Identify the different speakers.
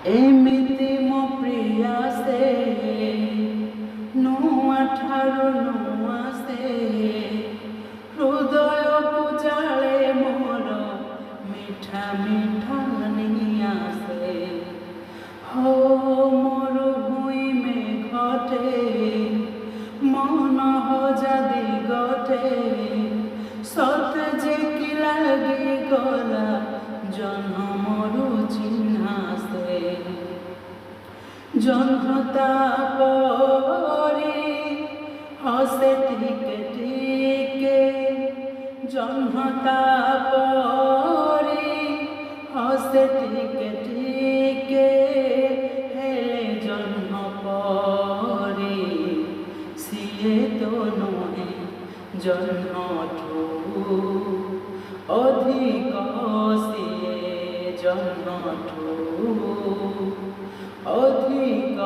Speaker 1: ଏମିତି ମୋ ପ୍ରିୟା ସେ ନୂଆ ଠାରୁ ନୂଆ ସେ ହୃଦୟକୁ ଜାଳେ ମୋର ମିଠା ମିଠା ନିଆଁ ସେ ହୋ ମୋର ଭୂଇଁ ମେଘଟେ মন হজাদি গটে সতে যে কি লাগি গলা জন্মরু চিহ্নাসে জন্মতা পরে হসে টিকে টিকে জন্মতা পরে হসে টিকে টিকে হেলে জন্ম পরে সিয়ে তো নহে জন্মঠু অধিক সিয়ে জন্মঠু অধিক